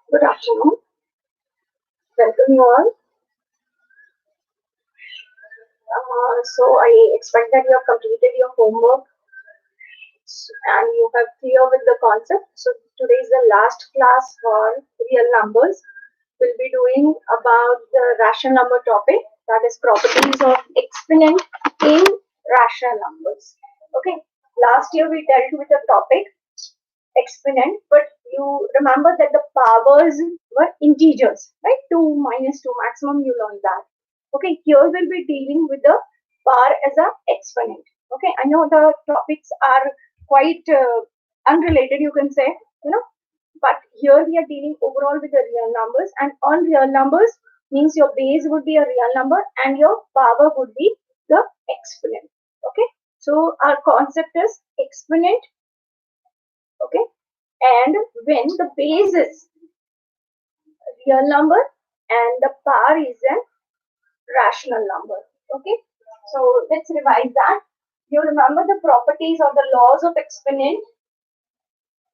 Good afternoon. Welcome you all. So I expect that you have completed your homework and you have clear with the concept. So today is the last class for real numbers. We'll be doing about the rational number topic, that is properties of exponent in rational numbers. Okay. Last year we dealt with the topic exponent, but you remember that the powers were integers, right? 2 minus 2 maximum, you learned that. Okay, here we'll be dealing with the power as a exponent. Okay, I know the topics are quite unrelated, you can say, you know, but here we are dealing overall with the real numbers, and on real numbers means your base would be a real number and your power would be the exponent. Okay, so our concept is exponent. Okay, and when the base is real number and the power is a rational number. Okay, so let's revise that. You remember the properties or the laws of exponent: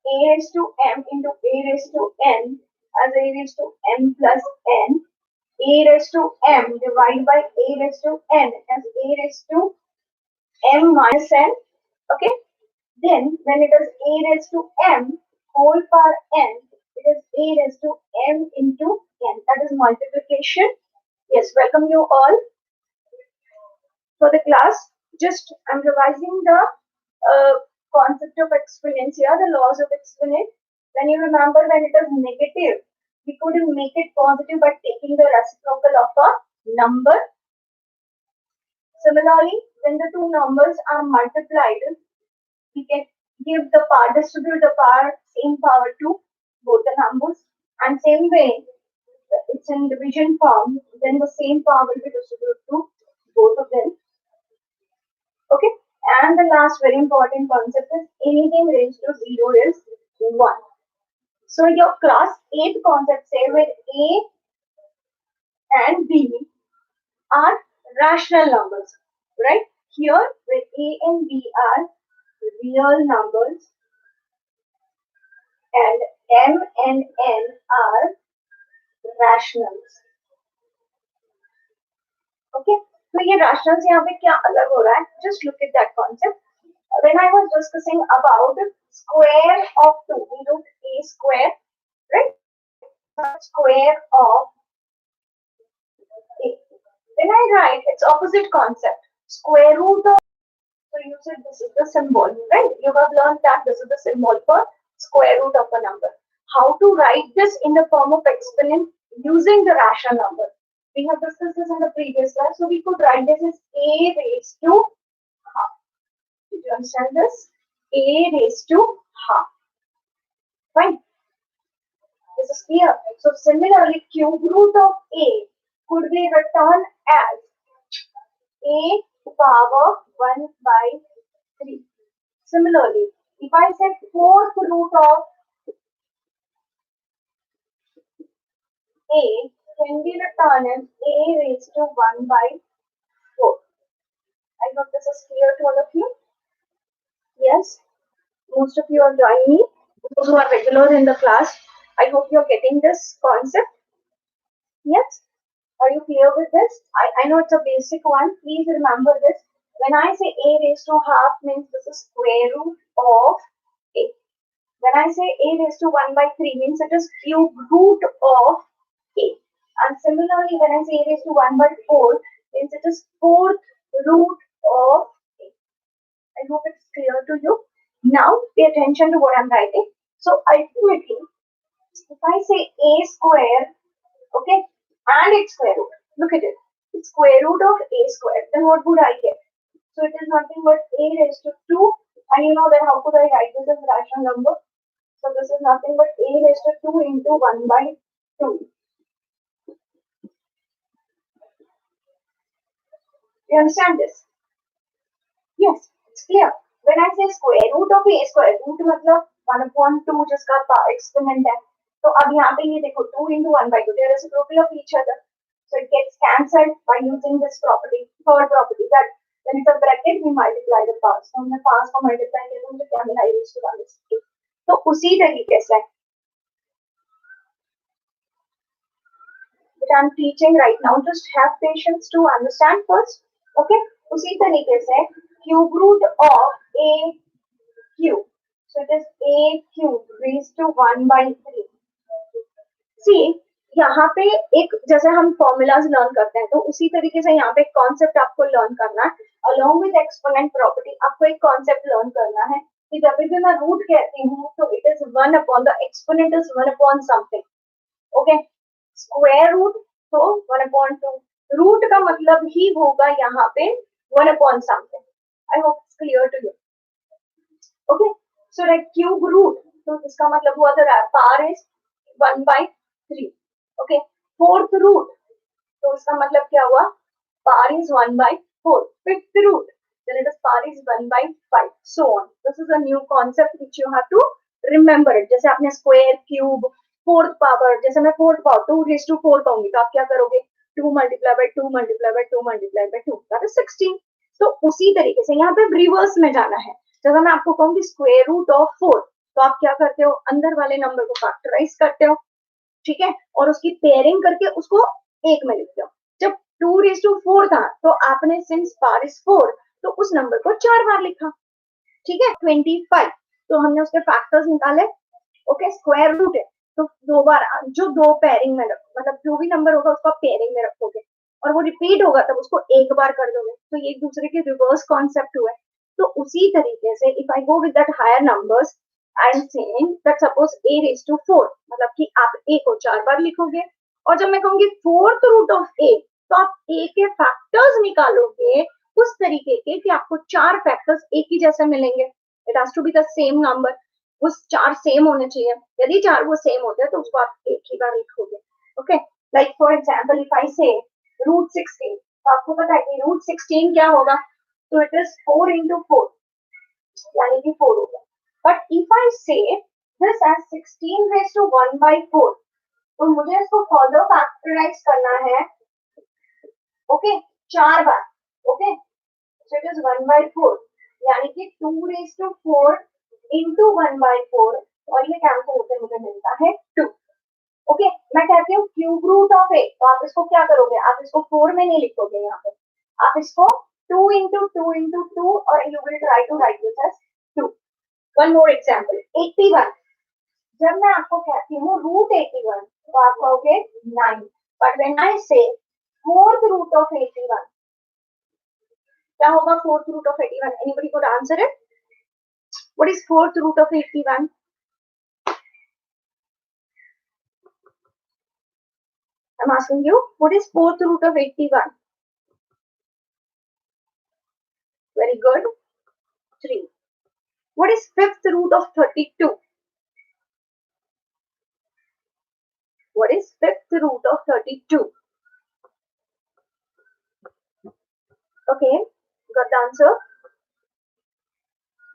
a raised to m into a raised to n as a raised to m plus n, a raised to m divided by a raised to n as a raised to m minus n. Okay, then when it is a raised to m whole power n, it is a raised to m into n. That is multiplication. Yes, welcome you all for the class. Just I'm revising the concept of exponents here, the laws of exponent. When you remember when it is negative, we could make it positive by taking the reciprocal of a number. Similarly, when the two numbers are multiplied, we can give the power, distribute the power, same power to both the numbers. And same way, it's in division form, then the same power will be distributed to both of them. Okay. And the last very important concept is anything raised to 0 is 1. So your class 8 concept say where A and B are rational numbers, right? Here where A and B are real numbers and M and N are rationals. Okay, तो ये rationals यहाँ पे क्या अलग हो रहा है? Just look at that concept. When I was discussing about square of 2, we look A square, right? Square of A. When I write, it's opposite concept. Square root of, so you said this is the symbol, right? You have learned that this is the symbol for square root of a number. How to write this in the form of exponent using the rational number? We have discussed this in the previous class, so we could write this as A raised to half. Did you understand this? A raised to half. Fine. This is clear. So similarly, cube root of A could be written as A power 1 by 3. Similarly, if I say fourth root of A can be written as A raised to 1 by 4. I hope this is clear to all of you. Yes, most of you are joining me. Those who are regulars in the class, I hope you are getting this concept. Yes, are you clear with this? I know it's a basic one. Please remember this. When I say A raised to half means this is square root of A. When I say A raised to 1 by 3 means it is cube root of A. And similarly, when I say A raised to 1 by 4 means it is fourth root of A. I hope it's clear to you. Now, pay attention to what I'm writing. So, ultimately, if I say A square, okay, and its square root, look at it. It's square root of A square. Then what would I get? So, it is nothing but A raised to 2. And you know that how could I write this as a rational number? So, this is nothing but A raised to 2 into 1 by 2. You understand this? Yes, it's clear. When I say square root of A square, root मतलब 1/2 जिसका exponent है. तो अब यहाँ पे ये देखो 2 into 1 by 2, they are reciprocal of each other. So it gets cancelled by using this property, third property, that when it's a bracket, we multiply the powers. तो हमने powers को multiply किया तो मुझे क्या मिला, raised to 1/2. तो उसी तरीके से which I'm teaching right now. Just have patience to understand first. Okay. उसी तरीके से cube root of a cube. So it is a cube raised to 1/3. सी यहाँ पे एक जैसे हम फॉर्मूलाज लर्न करते हैं तो उसी तरीके से यहाँ पे एक कॉन्सेप्ट आपको लर्न करना है अलोंग विद एक्सपोनेंट प्रॉपर्टी आपको एक कॉन्सेप्ट लर्न करना है कि जब भी मैं रूट कहती हूँ तो it is one upon the exponent is one upon something okay square root तो 1/2 रूट का मतलब ही होगा यहाँ पे 1/something I hope it's clear to you okay so like cube root तो इसका मतलब हुआ था power is 1/3 okay fourth root तो इसका मतलब क्या हुआ power is 1/4 fifth root then it is power is 1/5 so on this is a new concept which you have to remember it जैसे आपने स्क्वायर क्यूब फोर्थ पावर जैसे मैं fourth power 2 raised to 4 कहूंगी तो आप क्या करोगे 2 multiplied by 2 multiplied by 2 multiplied by 2 that is 16 तो उसी तरीके से यहाँ पे रिवर्स में जाना है जैसे मैं आपको कहूंगी स्क्वायर रूट ऑफ 4 तो आप क्या करते हो अंदर वाले नंबर को फैक्टराइज करते हो ठीक है और उसकी पेयरिंग करके उसको एक में लिखते हो जब 2 raised to 4 था तो आपने सिंस पावर इज 4 तो उस नंबर को 4 बार लिखा ठीक है 25 तो हमने उसके फैक्टर्स निकाले ओके स्क्वायर रूट है तो 2 बार जो 2 पेयरिंग में मतलब जो भी नंबर होगा उसको पेयरिंग में रखोगे और वो रिपीट होगा तब उसको एक बार कर दोगे तो ये एक दूसरे के रिवर्स कॉन्सेप्ट हुआ है तो उसी तरीके से if I go with that higher numbers I am saying that suppose a raised to 4 मतलब कि आप a को 4 बार लिखोगे और जब मैं कहूंगी फोर्थ रूट ऑफ a तो आप a के फैक्टर्स निकालोगे उस तरीके के कि आपको 4 फैक्टर्स एक ही जैसे मिलेंगे it has to be the same number वो 4 सेम होने चाहिए यदि 4 वो सेम होते हैं तो उसको आप एक ही बार लिखोगे okay like for example if I से √16 तो आपको पता है कि √16 क्या होगा तो इट इज 4 into 4 यानी कि 4 होगा बट इफ आई से दिस एज 16 raised to 1/4 तो मुझे इसको फर्दर फैक्टराइज करना है okay 4 bar okay so it is 1/4 यानी कि 2 raised to 4 into 1/4 और ये कैंसिल होकर मुझे मिलता है 2 ओके मैं कहती हूँ क्यूब रूट ऑफ a तो आप इसको क्या करोगे आप इसको 4 में नहीं लिखोगे यहाँ पे आप इसको 2 into 2 into 2 और you will try to write this as 2 one more example 81 जब मैं आपको कहती हूँ √81 तो आप कहोगे 9 but when I say fourth root of 81 क्या होगा fourth root of 81 anybody could answer it what is fourth root of 81 I'm asking you what is fourth root of 81 very good 3 what is fifth root of 32 what is fifth root of 32 okay got the answer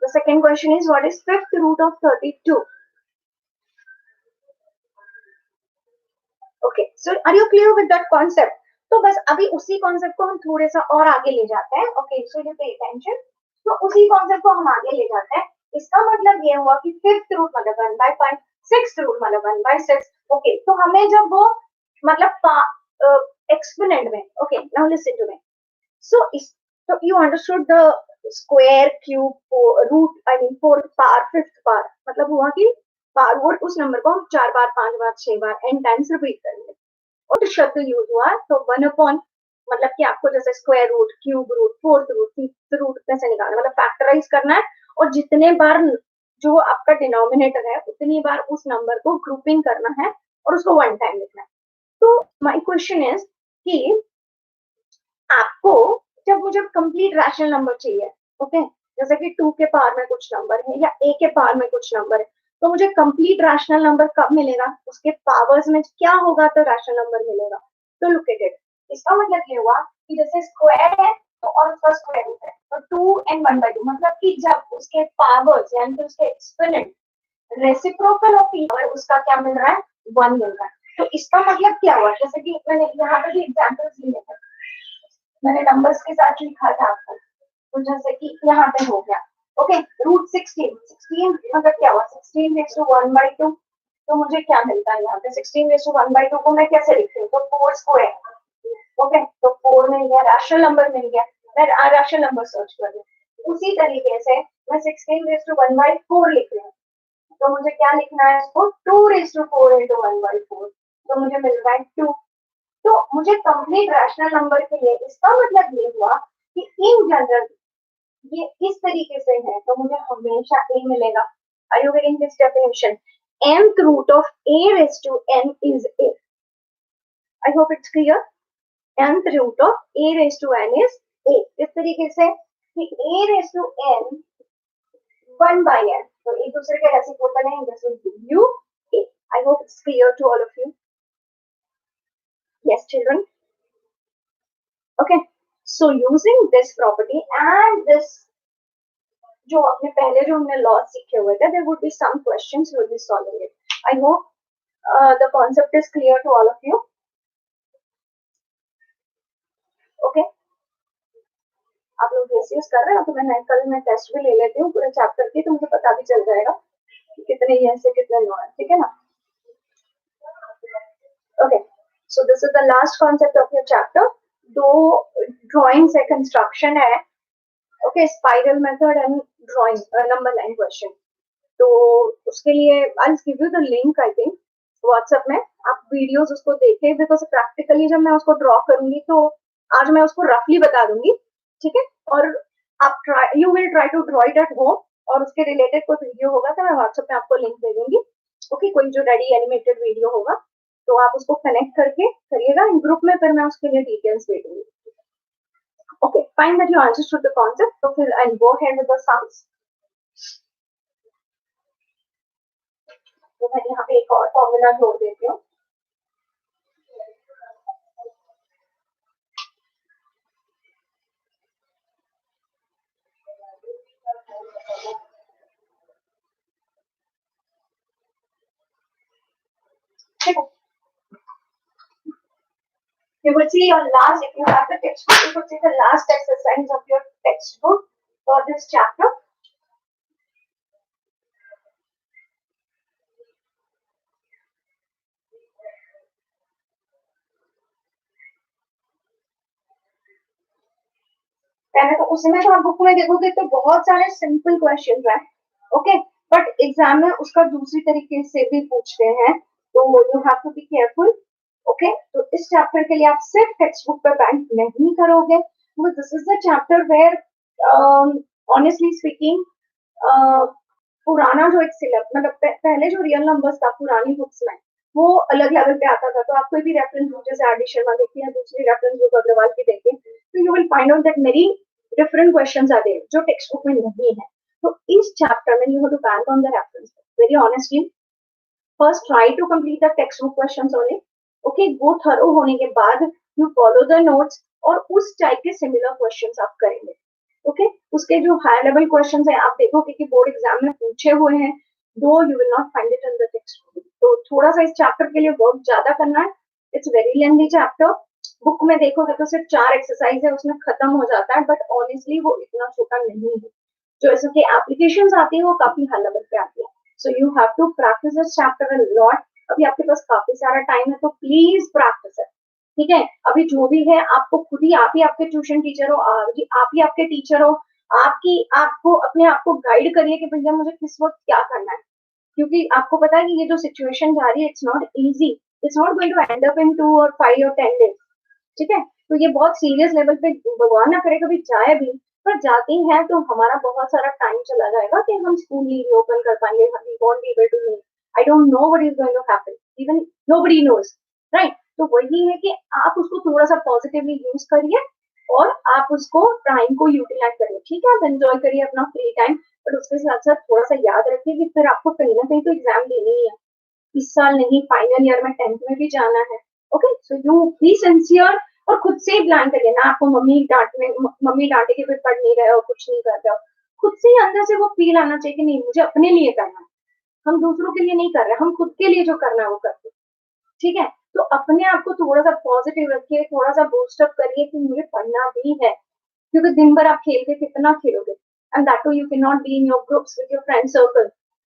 the second question is what is fifth root of 32 okay so are you clear with that concept तो बस अभी उसी concept को हम थोड़े सा और आगे ले जाते हैं okay so you pay attention तो उसी कॉन्सेप्ट को हम आगे ले जाते हैं इसका मतलब ये हुआ कि फिफ्थ रूट मतलब 1/5 सिक्स्थ रूट मतलब 1/6 ओके तो हमें जब वो मतलब एक्सपोनेंट में okay now listen to me so so you understood the square cube root I mean fourth power fifth power मतलब हुआ कि पावर वोट उस नंबर को हम 4 बार 5 बार 6 बार n टाइम्स रिपीट करेंगे और शब्द यूज हुआ तो 1/, मतलब कि आपको जैसे square root cube root fourth root fifth root कैसे निकालना मतलब फैक्टराइज करना है और जितने बार जो आपका डिनोमिनेटर है उतनी बार उस नंबर को ग्रुपिंग करना है और उसको वन टाइम लिखना है तो माय क्वेश्चन इज कि आपको जब मुझे कंप्लीट रैशनल नंबर चाहिए ओके जैसे कि 2 के पावर में कुछ नंबर है या a के पावर में कुछ नंबर है तो मुझे कंप्लीट रैशनल नंबर कब मिलेगा उसके पावर्स में क्या होगा तो रैशनल नंबर मिलेगा तो लुक एट इट इसका मतलब ये हुआ कि जैसे स्क्वायर है तो और उसका स्क्वायर रूट है तो 2 and 1/2 मतलब कि जब उसके पावर्स यानी कि उसके एक्सपोनेंट रेसिप्रोकल ऑफ पावर उसका क्या मिल रहा है 1 मिल रहा है तो इसका मतलब क्या हुआ जैसे कि मैंने यहाँ पे भी एग्जांपल्स लिए थे मैंने नंबर्स के साथ लिखा था आपको तो जैसे कि यहाँ पे हो गया ओके √16 16 मतलब क्या हुआ 16 raised to 1/2 तो मुझे क्या मिलता है यहाँ पे 16:1/2 को मैं कैसे लिखती हूँ, तो 4 स्क्वायर। ओके, तो 4 मिल गया, रैशनल नंबर मिल गया, मैं रैशनल नंबर सर्च कर रही हूँ। उसी तरीके से मैं 16:1/4 लिख रही हूँ, तो मुझे क्या लिखना है इसको, 2:4 × 1/4, तो मुझे मिल रहा है 2। तो मुझे कंप्लीट रैशनल नंबर के लिए इसका मतलब ये हुआ कि इन जनरल ये इस तरीके से है, तो मुझे हमेशा ए मिलेगा। Are you getting this definition? nth root of a raised to n is a. I hope it's clear. nth root of a raised to n is a. इस तरीके से कि a raised to n 1/n, तो एक दूसरे के reciprocal है, this is u a. I hope it's clear to all of you. Yes, children. Okay. So using this property and this जो अपने पहले जो हमने लॉ सीखे हुए थे, there would be some questions you will be solving it. I hope the concept is clear to all of you. Okay. आप लोग यूज कर रहे हो, तो मैं टेस्ट भी ले लेती हूँ पूरे चैप्टर की, तो मुझे पता भी चल जाएगा कि कितने यस है कितने नो है, ठीक है ना? Okay, so this is the last concept of your chapter. दो ड्राइंग्स है, कंस्ट्रक्शन है, okay, spiral method and drawing number line question. तो उसके लिए I will give you the link, I think WhatsApp में, आप वीडियोस उसको देखें, बिकॉज प्रैक्टिकली जब मैं उसको ड्रॉ करूंगी तो आज मैं उसको रफली बता दूंगी, ठीक है? और आप you will try to draw it at home, और उसके रिलेटेड कोई वीडियो होगा तो मैं व्हाट्सएप में आपको लिंक दे दूंगी। ओके, कोई जो रेडी एनिमेटेड वीडियो होगा तो आप उसको कनेक्ट करके करिएगा इन ग्रुप में, फिर मैं उसके लिए डिटेल्स दे दूंगी। Okay, fine that you understood the concept, तो फिर I go ahead with the sums. तो मैं यहाँ पे एक और फॉर्मूला जोड़ देती हूँ। You would see your last, if you have the textbook, you could see the last exercise of your textbook for this chapter. पहले तो उसमें तो आप बुक में देखोगे तो बहुत सारे सिंपल क्वेश्चन है, ओके, बट एग्जाम में उसका दूसरी तरीके से भी पूछते हैं, तो you have to be careful. Okay, तो इस चैप्टर के लिए आप सिर्फ टेक्स्ट बुक पर बैंक नहीं करोगे, this is the chapter where honestly speaking पुराना जो एक सिलेबस, मतलब पहले जो रियल नंबर्स था पुरानी बुक्स में, वो अलग लेवल पे आता था। तो आप कोई भी रेफरेंस बुक जैसे आर डी शर्मा देखिए या दूसरी रेफरेंस बुक अग्रवाल की देखें, तो you will find out that many different questions are there जो टेक्स्ट बुक में नहीं है। तो इस चैप्टर में you have to bank on the reference very honestly. First try to complete the text book questions only, okay, वो thorough होने के बाद यू फॉलो द नोट्स और उस टाइप के सिमिलर क्वेश्चंस आप करेंगे। ओके, उसके जो हाई लेवल क्वेश्चंस है आप देखोगे कि बोर्ड एग्जाम में पूछे हुए हैं, दो you will not find it in the text book. तो थोड़ा सा इस चैप्टर के लिए वर्क ज्यादा करना है, it's very lengthy chapter. Book में देखोगे तो सिर्फ 4 एक्सरसाइज है, उसमें खत्म हो जाता है, बट ऑनेस्टली वो इतना छोटा नहीं है। जो इसके एप्लीकेशंस आती है वो काफी हाई लेवल पे आती है, so you have to practise this chapter a lot. अभी आपके पास काफी सारा टाइम है, तो प्लीज प्रैक्टिस इट, ठीक है? अभी जो भी है आपको खुद ही, आप ही आपके ट्यूशन टीचर हो, आप ही आपके टीचर हो, आपकी आपको अपने आप को गाइड करिए कि भैया मुझे किस वक्त क्या करना है, क्योंकि आपको पता है कि ये जो सिचुएशन जा रही है it's not easy, it's not going to end up in 2 और 5 और 10 डेज, ठीक है? तो ये बहुत सीरियस लेवल पे भगवान ना करे कभी जाए भी, पर जाती है तो हमारा बहुत सारा टाइम चला जाएगा कि हम स्कूल नहीं रीओपन कर पाएंगे, we won't be able to meet, I don't know what is going to happen, even nobody knows, right? तो वही है कि आप उसको थोड़ा सा पॉजिटिवली यूज करिए और आप उसको टाइम को यूटिलाइज करिए, ठीक है? आप एंजॉय करिए अपना फ्री टाइम, बट उसके साथ साथ थोड़ा सा याद रखिए कि फिर आपको कहीं ना कहीं तो एग्जाम देनी ही है, इस साल नहीं, फाइनल ईयर में 10th में भी जाना है। Okay, so you be sincere और खुद से ही प्लान करिए ना, आपको मम्मी डांटे के फिर पढ़ नहीं रहे हो, कुछ नहीं कर रहे हो, खुद से ही अंदर से वो फील आना चाहिए कि नहीं मुझे अपने लिए करना है, हम दूसरों के लिए नहीं कर रहे, हम खुद के लिए जो करना है वो करते, ठीक है? तो अपने आप को थोड़ा सा पॉजिटिव रखिए, थोड़ा सा बूस्टअप करिए कि मुझे पढ़ना भी है, क्योंकि दिन भर आप खेल के कितना खेलोगे, and that too you can not be in your groups with your friend circle,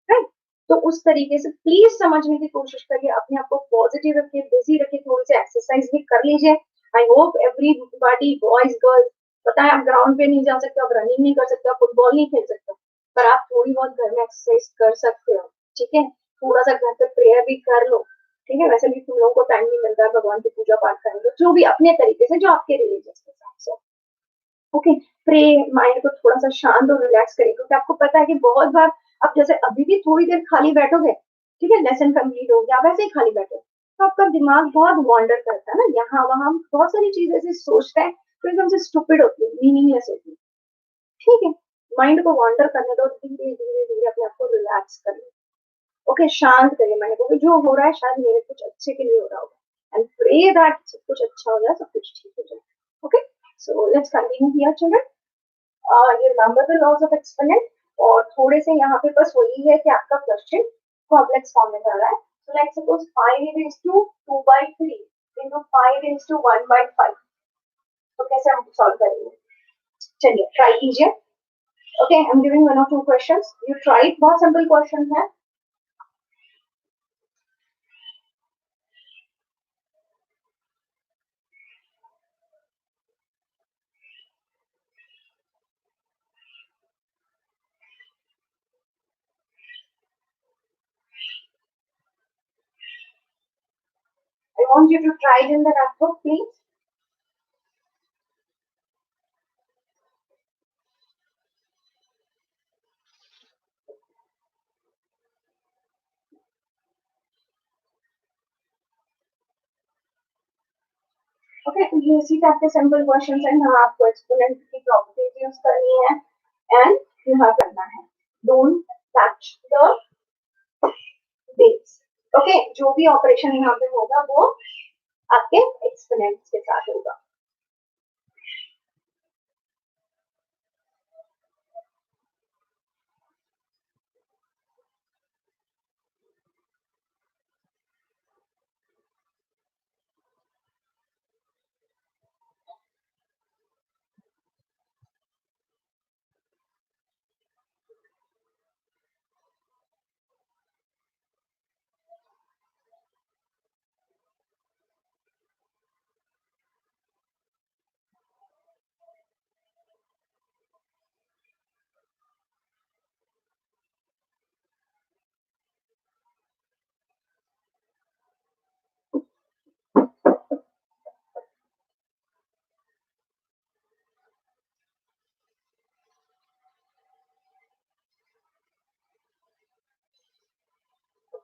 right? तो उस तरीके से प्लीज समझने की कोशिश करिए, अपने आप को पॉजिटिव रखिए, बिजी रखिए, थोड़ी सी एक्सरसाइज भी कर लीजिए। I hope everybody boys girls, पता है आप ग्राउंड पे नहीं जा सकते, आप रनिंग नहीं कर सकते, आप फुटबॉल नहीं खेल सकते, पर आप थोड़ी बहुत घर में एक्सरसाइज कर सकते हो, ठीक है। थोड़ा सा घर पे प्रेयर भी कर लो, ठीक है। वैसे भी तुम लोगों को टाइम नहीं मिलता है भगवान की पूजा पाठ करने को, जो भी अपने तरीके से, जो आपके रिलीजियस के हिसाब से, ओके। प्रे, माइंड को थोड़ा सा शांत और रिलैक्स करें, क्योंकि आपको पता है कि बहुत बार आप जैसे अभी भी थोड़ी देर खाली बैठोगे, ठीक है, लेसन कंप्लीट हो गया, वैसे ही खाली बैठो, तो आपका दिमाग बहुत वॉन्डर करता है ना, यहाँ वहां बहुत सारी चीजें ऐसे सोचता है, तो एकदम से स्टूपिड होती है, मीनिंगलेस होती है, ठीक है। माइंड को वॉन्डर करने दो, धीरे धीरे धीरे अपने आप को रिलैक्स कर लो, ओके। शांत करिए माइंड को, जो हो रहा है शायद मेरे कुछ अच्छे के लिए हो रहा होगा, एंड प्रे दैट सब कुछ अच्छा हो जाए, सब कुछ ठीक हो जाए, okay. So let's continue here children. ये number the laws of exponent, और थोड़े से यहाँ पे बस वही है कि आपका क्वेश्चन कॉम्प्लेक्स फॉर्म में जा रहा है। So like suppose 5 is to 2/3 into 5 is to 1/5, तो कैसे हम सॉल्व करेंगे, चलिए ट्राई कीजिए, okay. I am giving 1 or 2 questions, you try, बहुत सिंपल क्वेश्चन है। I want you to try it in the notebook, please. Okay, तो ये इसी टाइप के सिंपल क्वेश्चंस हैं जहां आपको एक्सपोनेंट की प्रॉपर्टीज यूज करनी है, एंड यहाँ करना है, don't touch the base, okay. जो भी ऑपरेशन यहाँ पे होगा वो आपके एक्सपोनेंट्स के साथ होगा।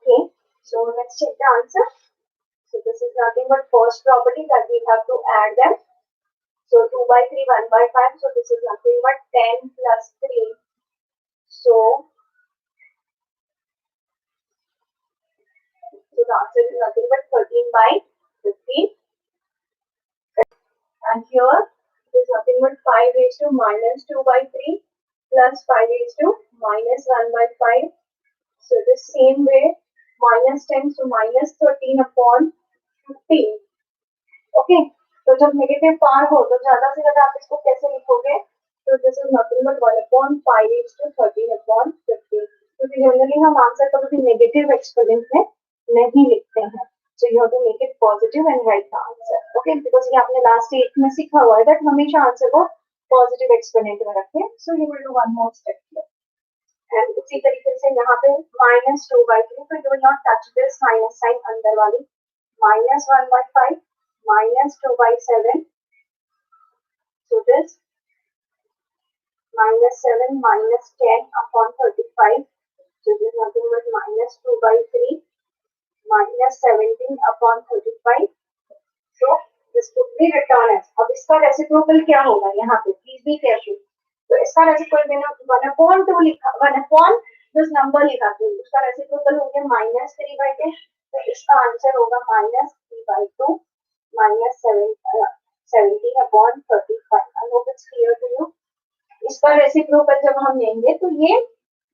Okay, so let's check the answer. So this is nothing but first property that we have to add them. So 2/3, 1/5. So this is nothing but 10 plus 3. So the answer is nothing but 13/15. And here it is nothing but 5 raised to minus 2/3 plus 5 raised to minus 1/5. So the same way, minus 10 to minus 13 upon 15. Okay, तो जब negative पार हो तो ज्यादा से ज्यादा आप इसको कैसे लिखोगे, तो this is nothing but 1/5 to 13/15, क्योंकि जनरली हम आंसर कभी भी नेगेटिव एक्सपोनेंट में नहीं लिखते हैं, so you have to make it positive and write the answer, okay. Because ये आपने लास्ट 8 में सीखा हुआ है दैट हमेशा आंसर को पॉजिटिव एक्सपोनेंट में रखें, so you will do one more step here. And उसी तरीके से यहाँ पे -2/3, तो you will not touch this minus sign अंदर वाली, -1/5 -2/7. So this -7 -10 upon 35. So this is nothing but -2/3 -17 upon 35. So this could be written as, अब इसका रेसिप्रोकल क्या होगा यहाँ पे, प्लीज बी केयरफुल। तो इसका रेसिप्रोकल मैंने 1/2 लिखा, 1 दिस नंबर लिखा, तो उसका रेसिप्रोकल हो गया -3/2, तो इसका आंसर होगा -3/2 -17 upon 35. I hope it's clear to you. इसका रेसिप्रोकल जब हम लेंगे तो ये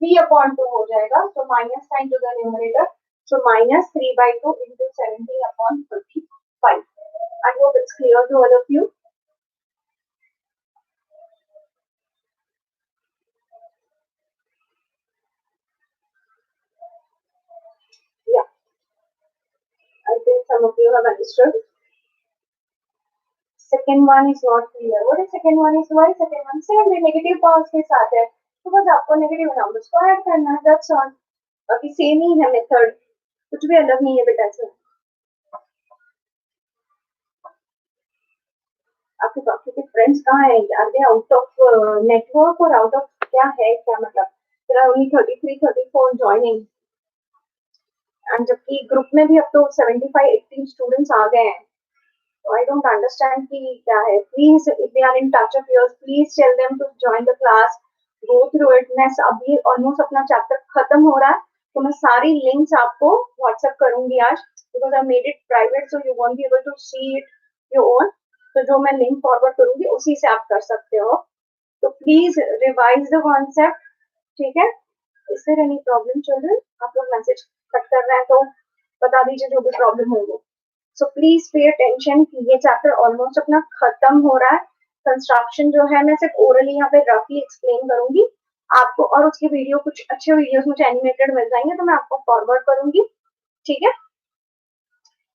3/2 हो जाएगा, so minus sign to the numerator, so -3/2 into 17 upon 35. I hope it's clear to all of you. some of you have understood. Second one is not clear. What is second one? Is why second one? Same negative powers के साथ है. तो बस आपको negative numbers को add करना है. That's all. बाकी same ही है method. कुछ भी अलग नहीं है बेटा इसमें. आपके बाकी के फ्रेंड्स कहाँ हैं? Are they out of network और आउट ऑफ क्या है? क्या मतलब? There are only 33, 34 joining. And जबकि ग्रुप में भी अब तो 75, 80 स्टूडेंट्स आ गए हैं. So I don't understand कि क्या है. Please, if they are in touch of yours, please tell them to join the class, go through it. मैं अभी almost अपना चैप्टर खत्म हो रहा है, तो मैं सारी लिंक्स आपको व्हाट्सएप करूंगी आज, because I made it private, so you won't be able to see it your own. तो जो मैं लिंक फॉरवर्ड करूंगी उसी से आप कर सकते हो. तो प्लीज रिवाइज द कॉन्सेप्ट. ठीक है? Is there any problem children? आप लोग मैसेज कट कर रहे हैं तो बता दीजिए जो भी प्रॉब्लम होगी. सो प्लीज पे अटेंशन कि ये चैप्टर ऑलमोस्ट अपना खत्म हो रहा है. कंस्ट्रक्शन जो है मैं सिर्फ ओरली यहाँ पे रफली एक्सप्लेन करूंगी आपको, और उसकी वीडियो कुछ अच्छे वीडियोस मुझे एनिमेटेड मिल जाएंगे तो मैं आपको फॉरवर्ड करूंगी. ठीक है?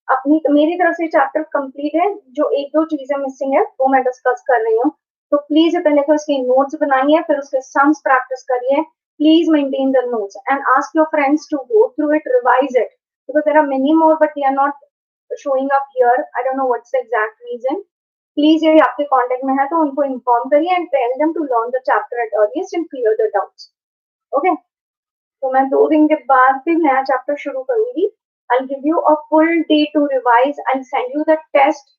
अपनी मेरी तरफ से चैप्टर कंप्लीट है. जो एक दो चीजें मिसिंग है वो मैं डिस्कस कर रही हूँ. तो प्लीज पहले तो इसके नोट्स बनाइए, फिर उसके सम्स प्रैक्टिस करिए. Please maintain the notes and ask your friends to go through it, revise it, because there are many more but they are not showing up here. I don't know what's the exact reason. Please ये आपके contact में है तो उनको inform करिए and tell them to learn the chapter at earliest and clear the doubts. Okay? तो मैं 2 दिन के बाद फिर नया चैप्टर शुरू करूंगी. I'll give you a full day to revise. I'll send you the test.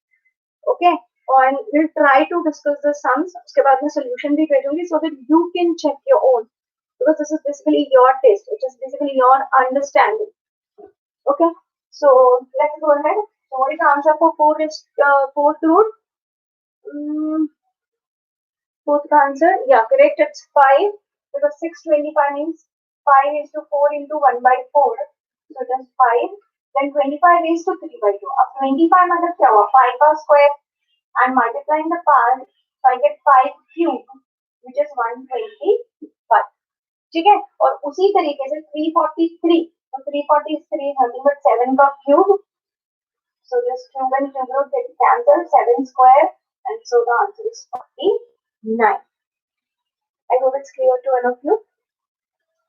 Okay? And we'll try to discuss the sums. उसके बाद मैं solution भी भेजूंगी so that you can check your own. Because this is basically your test. It is basically your understanding. Okay? So let's go ahead. So what is the answer for fourth root? Fourth answer, yeah, correct. It's 5 because 625 means 5 is to 4 into 1 by 4. So it is 5. Then 25 is to 3 by 2. अब 25 मतलब क्या हुआ? 5 का square and multiplying the part, so I get 5 cube, which is 125. ठीक है? और उसी तरीके से 343. So 343 is nothing but 7 का cube. So just cube and cube root get cancelled, 7 square, and so the answer is 49. I hope it's clear to all of you.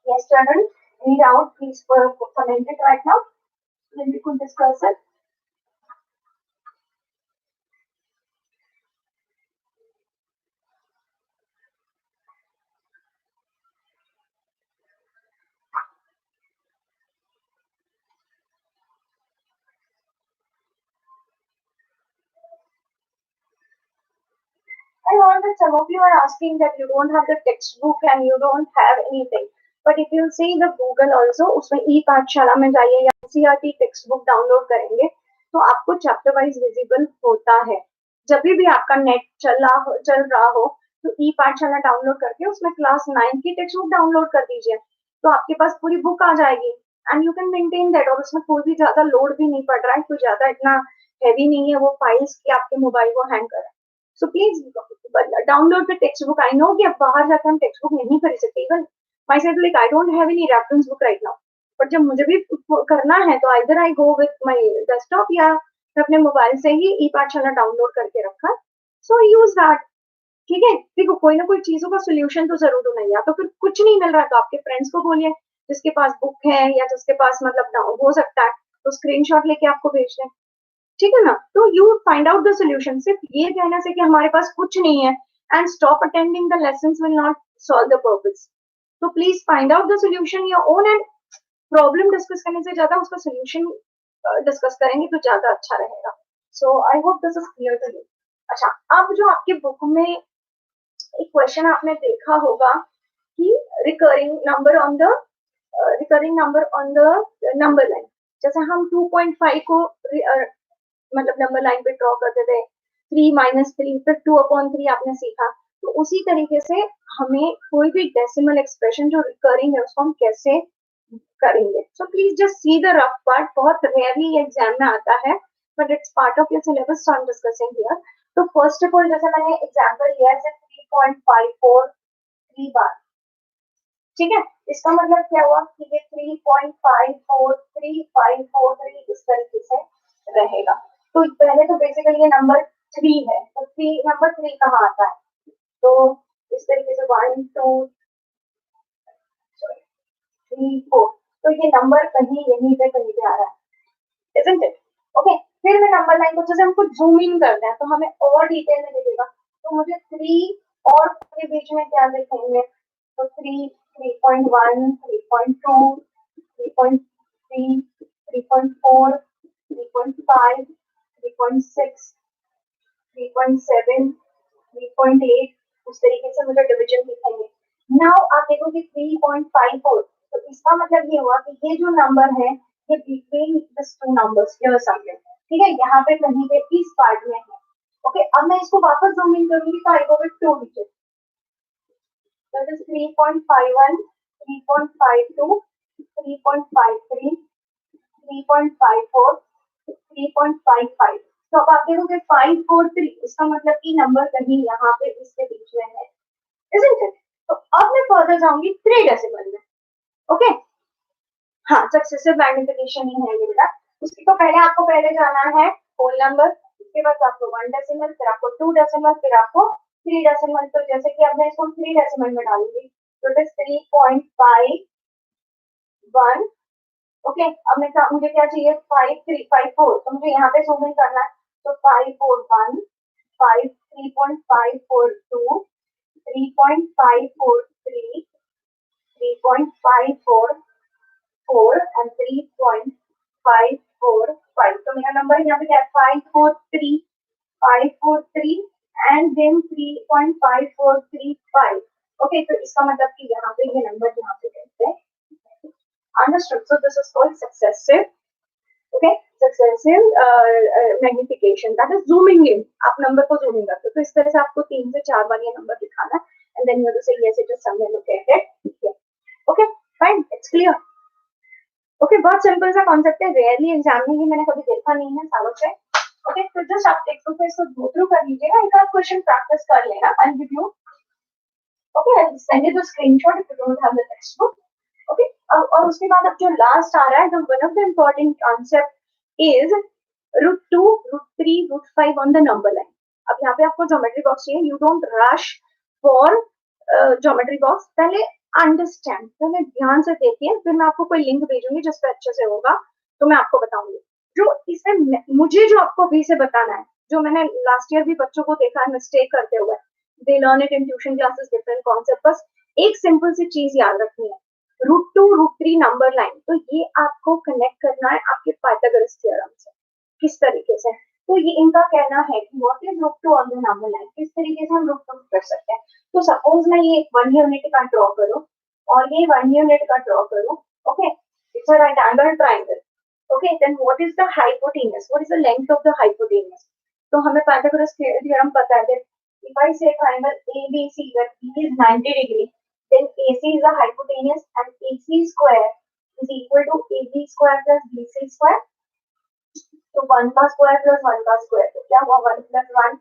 Yes, children, read out, please comment it right now. Then we could discuss it. I know that some of you are asking that you don't have the textbook and you don't have anything. But if you see the Google also, उसमें ई पाठशाला में जाइए या NCERT text book download करेंगे तो आपको chapter wise visible होता है. जब भी आपका नेट चल रहा हो तो ई पाठशाला डाउनलोड करके उसमें क्लास 9 की टेक्स्ट बुक डाउनलोड कर दीजिए तो आपके पास पूरी बुक आ जाएगी and you can maintain that. और उसमें कोई भी ज्यादा लोड भी नहीं पड़ रहा है, कोई ज्यादा इतना हैवी नहीं है वो फाइल्स कि आपके मोबाइल को हैंग करे. So please download the textbook. I know कि अब बाहर जाकर हम टेक्स्ट बुक नहीं खरीद सकते. Even myself, like I don't have any reference book right now. But जब मुझे भी करना है तो either I go with my desktop या मैं अपने मोबाइल से ही ई पाठशाला डाउनलोड करके रखा. So use that. ठीक है? देखो कोई ना कोई चीजों का सोल्यूशन तो जरूर ढूंढना. या तो फिर कुछ नहीं मिल रहा तो आपके फ्रेंड्स को बोलिए जिसके पास बुक है या जिसके पास मतलब हो सकता है तो स्क्रीनशॉट लेके आपको भेज दें. ठीक है ना? तो you find out the solution. सिर्फ ये कहने से कि हमारे पास कुछ नहीं है and stop attending the lessons will not solve the purpose. तो please find out the solution your own and problem discuss करने से ज्यादा उसका सोल्यूशन डिस्कस करेंगे तो ज्यादा अच्छा रहेगा. So I hope this is clear to you. अच्छा, अब जो आपके बुक में एक क्वेश्चन आपने देखा होगा कि recurring number on the number line. जैसे हम 2.5 को मतलब नंबर लाइन पे ड्रॉ करते थे 3 माइनस 3 फिर 2/3 आपने सीखा. तो उसी तरीके से हमें कोई भी डेसिमल एक्सप्रेशन जो रिकरिंग है उसको हम कैसे करेंगे. So please just see the rough part. बहुत रेयरली एग्जाम में आता है but it's part of your syllabus, so I am discussing here. तो फर्स्ट ऑफ ऑल जैसे मैंने एग्जांपल लिया है 3.543 बार. ठीक है? इसका मतलब क्या हुआ कि ये 3.543 इस तरीके से रहेगा। तो पहले तो बेसिकली ये नंबर 3 है, तो नंबर 3 कहाँ आता है? तो इस तरीके से 1 2 3 4, तो ये नंबर कहीं यहीं पे कहीं पे आ रहा है, isn't it? ओके, फिर मैं नंबर लाइन को जैसे हमको जूम इन करते हैं तो हमें और डिटेल में दिखेगा। तो मुझे 3 और 4 के बीच में क्या देखेंगे? तो 3 3.1 3.2 3.3 3.4 3.5 3.6 3.7 3.8, उस तरीके से मुझे डिवीजन दिखेंगे। नाउ आप देखोगे 3.54, तो इसका मतलब ये हुआ कि ये जो नंबर है ये between this two numbers here somewhere, ठीक है, यहाँ पे कहीं पे इस पार्ट में है। ओके, अब मैं इसको वापस जूम इन करूंगी तो I go with 2 digit, that is 3.51 3.52 3.53 3.54 3.55। तो अब आप देखोगे 543, इसका मतलब कि नंबर कहीं यहाँ पे इसके बीच में है, isn't it? तो अब मैं फर्दर जाऊंगी 3 डेसिमल में। ओके, हाँ, सक्सेसिव मैग्निफिकेशन ही है ये बेटा। उसकी तो पहले आपको पहले जाना है होल नंबर, उसके बाद आपको 1 डेसिमल, फिर आपको 2 डेसिमल, फिर आपको 3 डेसिमल। तो जैसे कि अब मैं इसको 3 डेसिमल में डालूंगी तो इट इज 3.51। ओके, अब मैं मुझे क्या चाहिए? 5354, तो मुझे यहाँ पे जूम इन करना है। तो 541 5 3.542 3.543 3.544 एंड 3.545। तो मेरा नंबर यहाँ पे क्या है? 543 एंड देन 3.5435। ओके, तो इसका मतलब कि यहाँ पे ये नंबर यहाँ पे कहते हैं। Understood. So this is called successive. Okay, successive magnification. That is zooming in. आप नंबर को zoom in करते हो, तो इस तरह से आपको 3 से 4 बार ये नंबर दिखाना है, and then you have to say yes, it is somewhere located here. Okay, fine, it's clear. Okay, बहुत सिंपल सा कॉन्सेप्ट है, रेयरली एग्जाम में ही मैंने कभी देखा नहीं है सालों से। ओके, तो जस्ट आप टेक्स्ट बुक में इसको गो थ्रू कर लीजिएगा, एक आध क्वेश्चन प्रैक्टिस कर लेना। I will give you, okay, I will send you the screenshot if you don't have the text book. Okay, और उसके बाद अब जो लास्ट आ रहा है, the one of the important concept is √2 √3 √5 on the number line. अब यहाँ पे आपको ज्योमेट्री बॉक्स चाहिए, you don't rush for geometry box, पहले अंडरस्टैंड, पहले ध्यान से देखिए, फिर मैं आपको कोई लिंक भेजूंगी जिस पर अच्छे से होगा तो मैं आपको बताऊंगी। जो इसमें मुझे जो आपको अभी से बताना है, जो मैंने लास्ट ईयर भी बच्चों को देखा है मिस्टेक करते हुए, they learn it in tuition classes different concept, बस एक सिंपल सी चीज याद रखनी है, √2 √3 नंबर लाइन, तो ये आपको कनेक्ट करना है आपके पाइथागोरस थ्योरम से। किस तरीके से? तो ये इनका कहना है कि what is √2 on the number line, किस तरीके से हम √2 कर सकते हैं। तो सपोज मैं ये 1 यूनिट का ड्रॉ करूं और ये 1 यूनिट का ड्रॉ करूं, okay, it's a right angle triangle. Okay, then what is the hypotenuse, what is the length of the hypotenuse. तो हमें पाइथागोरस थ्योरम पता है, if I say triangle ABC where B is 90 degree, then AC is the hypotenuse and AC square is equal to AB square plus BC square. तो 1 का square plus 1 का square, तो क्या हुआ? 1 प्लस 1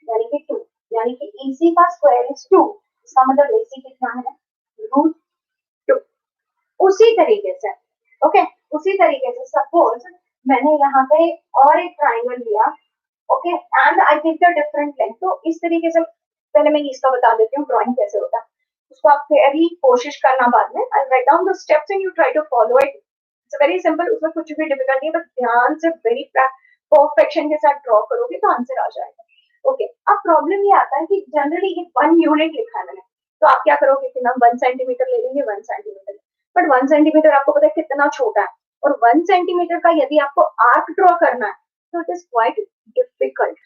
यानी कि 2, यानी कि AC का स्क्वायर इज 2, इसका मतलब AC कितना है? √2। उसी तरीके से, ओके, उसी तरीके से सपोज मैंने यहाँ पे और एक ट्राइंगल लिया, okay, and I take the different length. तो इस तरीके से पहले मैं इसका बता देती हूँ ड्राइंग कैसे होता है, उसको आप फेयरली कोशिश करना बाद में। I write down the steps and you try to follow it, it's very simple, उसमें कुछ भी डिफिकल्ट नहीं है, बस ध्यान से वेरी परफेक्शन के साथ ड्रॉ करोगे तो आंसर आ जाएगा। ओके, अब प्रॉब्लम ये आता है कि जनरली ये 1 यूनिट लिखा है मैंने, तो आप क्या करोगे कि मैम 1 सेंटीमीटर ले लेंगे, 1 सेंटीमीटर, बट 1 सेंटीमीटर आपको पता है कितना छोटा है, और 1 सेंटीमीटर का यदि आपको आर्क ड्रॉ करना है तो it is quite difficult,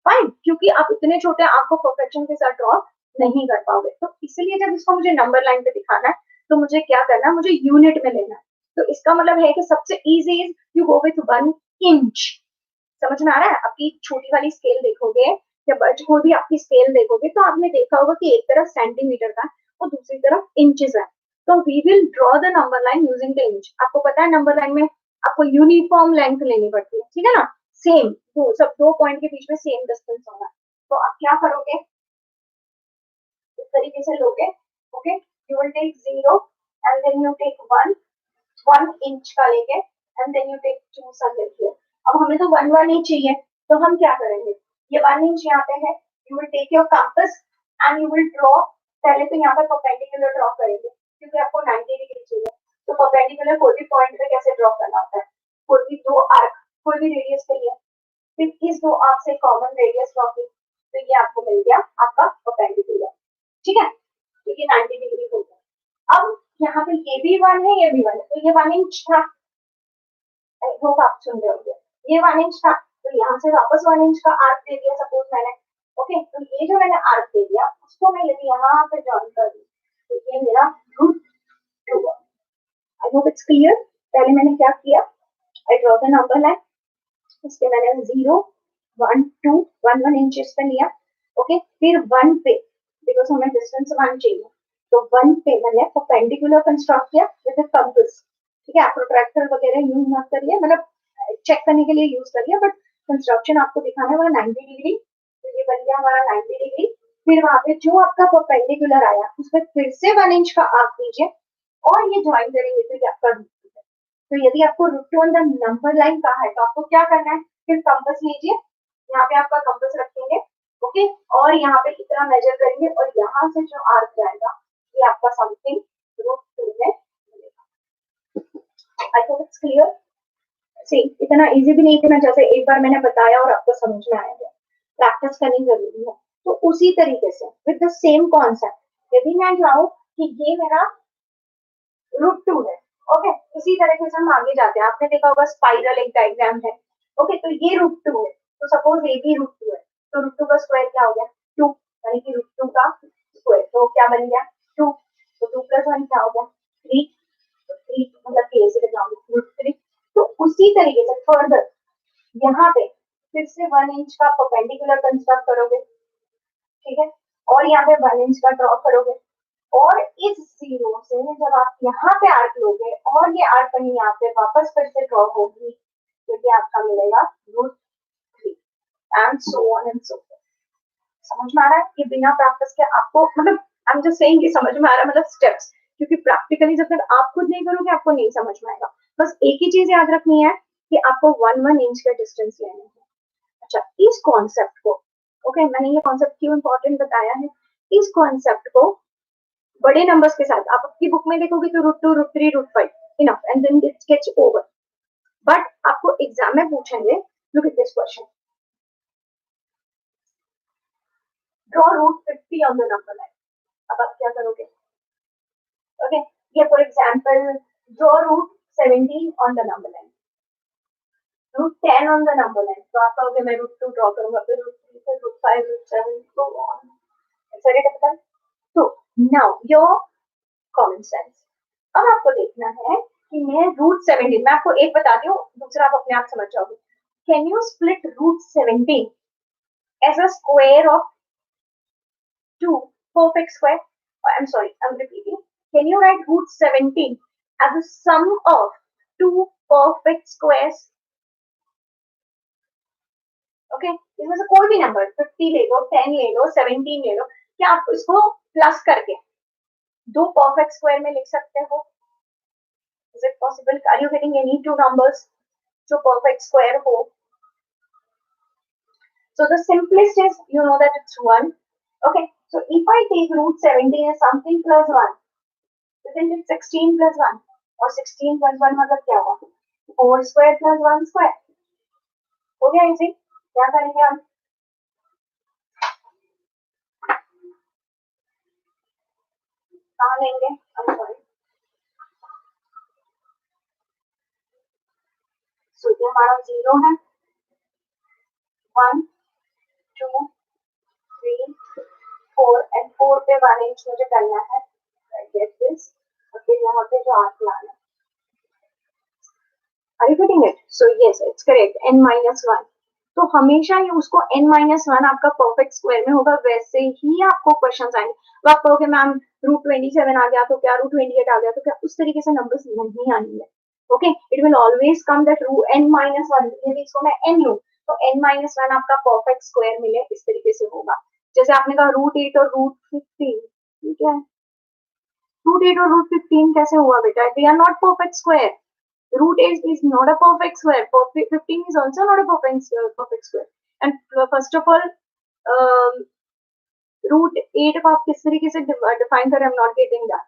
fine, क्योंकि आप इतने छोटे आर्क को परफेक्शन के साथ ड्रॉ नहीं कर पाओगे। तो इसलिए जब इसको मुझे नंबर लाइन पे दिखाना है तो मुझे क्या करना है, मुझे यूनिट में लेना है। तो इसका मतलब है कि सबसे easy is you go with 1 inch. समझ में आ रहा है? आपकी छोटी वाली स्केल देखोगे या कोई भी आपकी स्केल देखोगे तो आपने देखा होगा कि एक तरफ सेंटीमीटर का और दूसरी तरफ इंचेस है। तो we will draw the number line using the inch. आपको पता है नंबर लाइन में आपको यूनिफॉर्म लेंथ लेनी पड़ती है, ठीक है ना, सेम, तो सब 2 पॉइंट के बीच में सेम डिस्टेंस होना है। तो आप क्या करोगे, इस तरीके से लोगे, okay, you will take 0 and then you take 1 inch का लेके, and then you take 2 something here, अब हमें तो 1 1 ही चाहिए, तो हम क्या करेंगे, ये 1 इंच यहाँ पे है, you will take your compass and you will draw. पहले तो यहाँ पर परपेंडिकुलर ड्रॉ करेंगे क्योंकि आपको 90 डिग्री चाहिए। तो परपेंडिकुलर कोई भी पॉइंट पे कैसे ड्रॉ करना होता है, कोई भी दो आर्क, कोई भी रेडियस के लिए, फिर इस दो आर्क से कॉमन रेडियस ड्रॉ की, तो ये आपको मिल गया आपका परपेंडिकुलर। ठीक है, तो ये 90 डिग्री हो गया। अब यहाँ पे ये भी 1 है, ये भी 1 है, तो ये 1 इंच था, वो आप सुन रहे होंगे, ये 1 इंच था, तो यहाँ से वापस 1 इंच का आर्क दे दिया सपोज मैंने। ओके, तो ये जो मैंने आर्क दे दिया उसको मैं यदि यहाँ पे जॉइन कर दूँ तो ये मेरा √2। आई होप इट्स क्लियर। पहले मैंने क्या किया, I draw the number line, इसके मैंने 0 1 2 1 1 इंचेस पे लिया। ओके, फिर 1 पे, बिकॉज हमें डिस्टेंस 1 चाहिए, तो 1 पे मैंने परपेंडिकुलर कंस्ट्रक्ट किया विद कंपास। ठीक है, आप प्रोट्रैक्टर वगैरह यूज मत करिए, मतलब चेक करने के लिए यूज करिए, बट कंस्ट्रक्शन आपको दिखाना है हमारा 90 डिग्री, तो ये बन गया हमारा 90 डिग्री। फिर वहां पे जो आपका परपेंडिकुलर आया उसमें फिर से 1 इंच का आर्क दीजिए और ये ज्वाइन करेंगे, तो ये आपका √2 है। तो यदि आपको √2 ऑन द नंबर लाइन कहा है तो आपको क्या करना है, फिर कंपास लीजिए, यहाँ पे आपका कंपास रखेंगे। ओके, और यहाँ पे इतना मेजर करेंगे और यहाँ से जो आर्क जाएगा ये आपका समथिंग √2 में मिलेगा। I think it's clear. See, इतना इजी भी नहीं थी, मैं जैसे एक बार मैंने बताया और आपको समझ में आया है, प्रैक्टिस करनी जरूरी है। तो उसी तरीके से विद द सेम कॉन्सेप्ट यदि मैं चाहूँ कि ये मेरा √2 है, ओके, इसी तरीके से हम आगे जाते हैं। आपने देखा होगा स्पाइरल एक डायग्राम है। ओके, तो ये √2 है, तो सपोज ये भी √2 है, तो √2 का स्क्वायर क्या हो गया 2, यानी कि √2 का स्क्वायर, तो क्या बन गया 2, तो 2 + 1 क्या हो गया 3, तो 3 मतलब कि ऐसे लगाऊंगी √3। तो उसी तरीके से फर्दर यहाँ पे फिर से 1 इंच का परपेंडिकुलर कंस्ट्रक्ट करोगे। ठीक है, और यहाँ पे 1 इंच का ड्रॉ करोगे, और इस जीरो से जब आप यहाँ पे आर्क लोगे और ये आर्क कहीं यहाँ पे वापस फिर से ड्रॉ होगी, तो ये आपका मिलेगा √3 and so on and so fourth. समझ में आ रहा है कि बिना प्रैक्टिस के आपको, मतलब आई एम जस्ट सेइंग कि समझ में आ रहा है, मतलब स्टेप्स, क्योंकि प्रैक्टिकली जब तक आप खुद नहीं करोगे आपको नहीं समझ में आएगा। बस एक ही चीज याद रखनी है कि आपको 1 1 इंच का डिस्टेंस लेना है। अच्छा, इस कॉन्सेप्ट को, ओके, मैंने ये कॉन्सेप्ट क्यों इंपॉर्टेंट बताया है, इस कॉन्सेप्ट को बड़े नंबर्स के साथ आप अपनी बुक में देखोगे तो √2 √3 √5 enough and then it gets over. But आपको एग्जाम में पूछेंगे, look at this question, draw √50 on the number line. अब आप क्या करोगे, ओके, ये for example draw √17 on the number line, √10 on the number line, तो आप कहोगे मैं √2 ड्रॉ करूंगा, फिर √3 फिर √5 √7 सो ऑन, सही है। तो नाउ योर कॉमन सेंस, अब आपको देखना है कि मैं √17, मैं आपको एक बता दूं, दूसरा आप अपने आप समझ जाओगे। Can you split √17 as a square of 2 perfect square? I'm sorry, I'm repeating. Can you write √17 as a sum of 2 perfect squares? Okay, इसमें से कोई भी नंबर 50 ले लो, 10 ले लो, 17 ले लो, क्या आप इसको प्लस करके 2 परफेक्ट स्क्वायर में लिख सकते हो? Is it possible? Are you getting any two numbers जो perfect square हो? So the simplest is, you know that it's 1. Okay, so if I take √17 as something plus 1, isn't it 16 plus 1? और 16 plus 1 मतलब क्या होगा 4 square plus 1 square। हो गया इसे, क्या करेंगे हम, कहाँ लेंगे, I'm sorry, so ये हमारा 0 है, 1 2 3 4 एंड 4 पे 1 इंच मुझे करना है, I get this, और फिर यहाँ पे जो आर्क लाना है। Are you getting it? So yes, it's correct. n-1। तो हमेशा ही उसको n-1 आपका परफेक्ट स्क्वायर में होगा, वैसे ही आपको क्वेश्चन आएंगे। तो आप कहोगे मैम √27 आ गया तो क्या, √28 आ गया तो क्या, उस तरीके से नंबर्स नहीं आएंगे। Okay, it will always come that n-1, यदि इसको मैं n लूं तो n-1 आपका परफेक्ट स्क्वायर मिले, इस तरीके से होगा। जैसे आपने कहा √8 और √15, ठीक है, √8 और √15 कैसे हुआ बेटा, they are not perfect square. Root 8 is not a perfect square. 15 is also not a perfect square. And first of all, root eight को आप किस तरीके से डिफाइन करें, I am not getting that.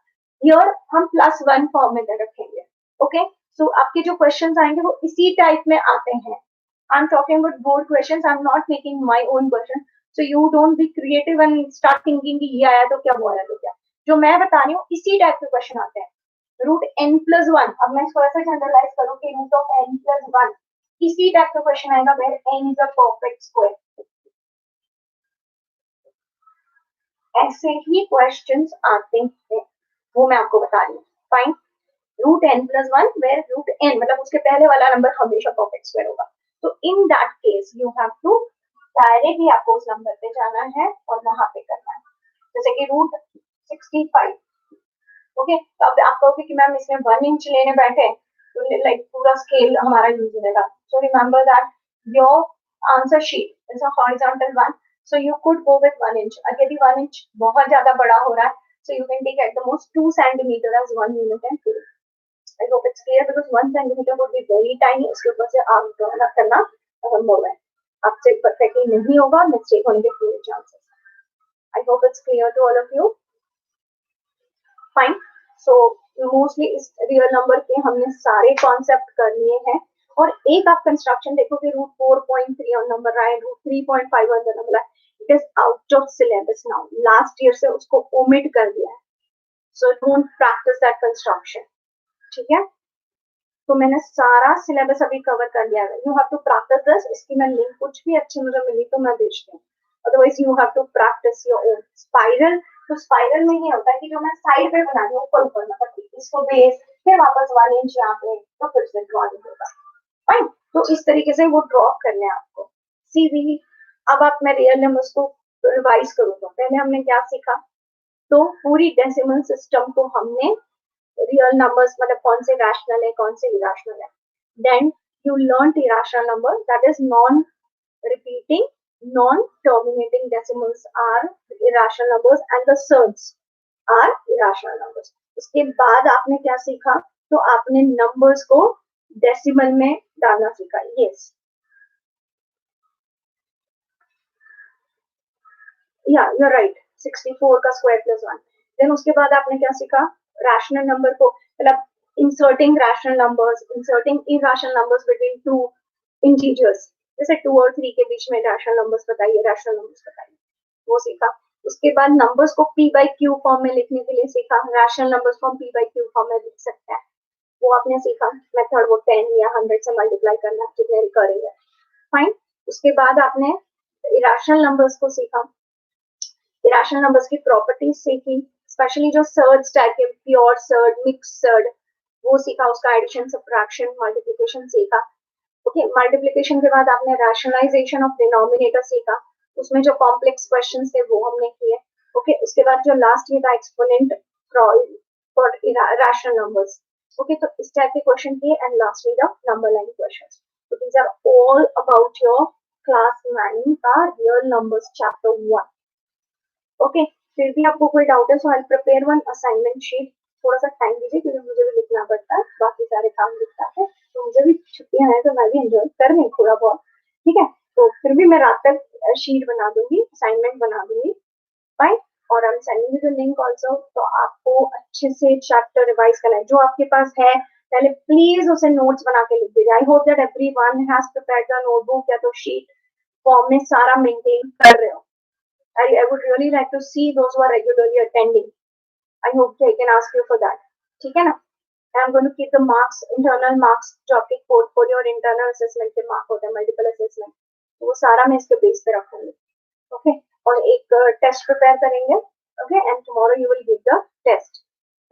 Here हम +1 फॉर्म में रखेंगे. Okay, सो आपके जो क्वेश्चंस आएंगे वो इसी टाइप में आते हैं. I am talking about board questions, I am not making my own question. So you don't be creative and start thinking कि ये आया तो क्या, वो आया तो क्या. जो मैं बता रही हूँ इसी टाइप के क्वेश्चन आते हैं. रूट n+1, अब मैं थोड़ा सा जनरलाइज करूँ कि रूट ऑफ n+1, इसी टाइप का क्वेश्चन आएगा where n is a perfect square. ऐसे ही क्वेश्चंस आते हैं, वो मैं आपको बता रही हूँ. Fine. Root n+1 where root n मतलब उसके पहले वाला नंबर हमेशा परफेक्ट स्क्वायर होगा. तो in that case you have to directly आपको उस नंबर पे जाना है और वहां पे करना है. जैसे कि रूट 65. ओके, तो अब आप कहोगे कि मैम इसमें 1 इंच लेने बैठे तो लाइक पूरा स्केल हमारा यूज होगा. So remember that your answer sheet is a horizontal one. So you could go with 1 inch. अगर यदि 1 inch बहुत ज्यादा बड़ा हो रहा है, so you can take at the most 2 centimeter as 1 unit and fill. I hope it's clear because 1 centimeter would be very tiny. उसके ऊपर से आप ड्रॉ करना असंभव है. आपसे परफेक्टली नहीं होगा, मिस्टेक होने के पूरे chances. I hope it's clear to all of you. Fine. So mostly इस रियल नंबर के हमने सारे कॉन्सेप्ट कर लिए हैं. और एक आप कंस्ट्रक्शन देखोगे रूट 4.3 ऑन नंबर आए, रूट 3.5 ऑन नंबर आए. It is out of syllabus now. Last year से उसको ओमिट कर दिया है. So don't practice that construction. ठीक है, तो मैंने सारा सिलेबस अभी कवर कर लिया है. You have to practise this. इसकी मैं लिंक कुछ भी अच्छी मुझे मिली तो मैं भेजती हूँ. Otherwise you have to practise your own. Spiral, तो स्पाइरल में ये होता है कि जो मैं साइड पे बना रही हूँ ऊपर ऊपर, मतलब इसको बेस फिर वापस 1 इंच यहाँ पे, तो फिर से ड्रॉइंग होगा. फाइन. तो इस तरीके से वो ड्रॉ करने हैं आपको. सीधी. अब आप मैं रियल नंबर्स को रिवाइज करूँ तो पहले हमने क्या सीखा, तो पूरी डेसिमल सिस्टम को हमने रियल नंबर्स मतलब कौन से रैशनल है कौन से इरेशनल है. Then you learn irrational number, that is non repeating non terminating decimals are irrational numbers and the surds are irrational numbers. उसके बाद आपने क्या सीखा, तो आपने नंबर्स को डेसिमल में डालना सीखा. यस, या यू आर राइट. 64 का स्क्वायर प्लस 1. देन उसके बाद आपने क्या सीखा, रैशनल नंबर को मतलब inserting rational numbers, inserting irrational numbers between two integers. जैसे 2 और 3 के बीच में रैशनल नंबर्स बताइए, रैशनल नंबर्स बताइए, वो सीखा. उसके बाद नंबर्स को p बाई क्यू फॉर्म में लिखने के लिए सीखा. रैशनल नंबर्स को हम p बाई क्यू फॉर्म में लिख सकते हैं, वो आपने सीखा. मेथड वो 10 या 100 से मल्टीप्लाई करना जितने रिकरिंग है. फाइन. उसके बाद आपने इरेशनल नंबर्स को सीखा. इरेशनल नंबर्स की प्रॉपर्टीज सीखी, स्पेशली जो सर्ड्स टाइप के, प्योर सर्ड, मिक्स सर्ड, वो सीखा. उसका एडिशन, सब्ट्रैक्शन, मल्टीप्लिकेशन सीखा. ओके, मल्टीप्लिकेशन के बाद आपने रैशनलाइजेशन ऑफ डिनोमिनेटर सीखा. उसमें जो कॉम्प्लेक्स क्वेश्चंस थे वो हमने किए. ओके, उसके बाद जो लास्ट ये था exponent for rational numbers. Okay, तो इस टाइप के क्वेश्चन किए. And lastly the number line questions. So these are all about your class 9 का रियल नंबर्स चैप्टर 1. ओके, फिर भी आपको कोई डाउट है, so I prepare one assignment sheet. थोड़ा सा टाइम दीजिए क्योंकि मुझे भी लिखना पड़ता है, बाकी सारे काम लिखता है, तो मुझे भी छुट्टियां हैं तो मैं भी एंजॉय कर रही थोड़ा बहुत. ठीक है, तो फिर भी मैं रात तक शीट बना दूंगी, असाइनमेंट बना दूंगी. फाइन. और I am sending you the link also. तो आपको अच्छे से चैप्टर रिवाइज करना है. जो आपके पास है पहले प्लीज उसे नोट्स बना के लिख दीजिए. I hope that everyone has prepared the notebook या तो शीट फॉर्म में सारा मेंटेन कर रहे हो. I would really like to see those who are regularly attending. I hope they can ask you for that. ठीक है ना? I'm going to keep the marks, internal marks जो आपके portfolio और internal assessment के mark होते हैं, multiple assessment, तो वो सारा मैं इसके base पे रखूंगी. Okay? और एक test prepare करेंगे. Okay? And tomorrow you will give the test.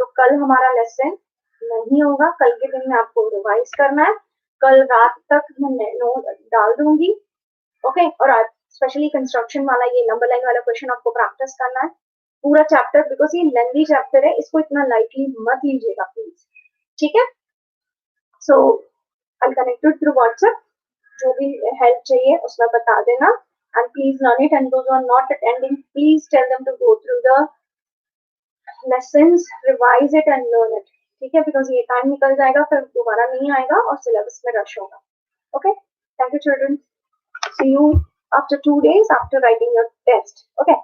तो कल हमारा lesson नहीं होगा. कल के दिन में आपको revise करना है. कल रात तक मैं नोट डाल दूंगी. ओके, और स्पेशली कंस्ट्रक्शन वाला ये नंबर लाइन वाला क्वेश्चन आपको प्रैक्टिस करना है पूरा चैप्टर, बिकॉज ये लेंथी चैप्टर है, इसको इतना लाइटली मत लीजिएगा प्लीज. ठीक है, so I connected through WhatsApp. जो भी हेल्प चाहिए उसमें बता देना. And please learn it. And those are not attending, please tell them to go through the lessons, revise it and learn it. ठीक है, बिकॉज ये टाइम निकल जाएगा फिर दोबारा नहीं आएगा और सिलेबस में रश होगा. Okay, thank you children. See you after 2 days after writing your test. Okay.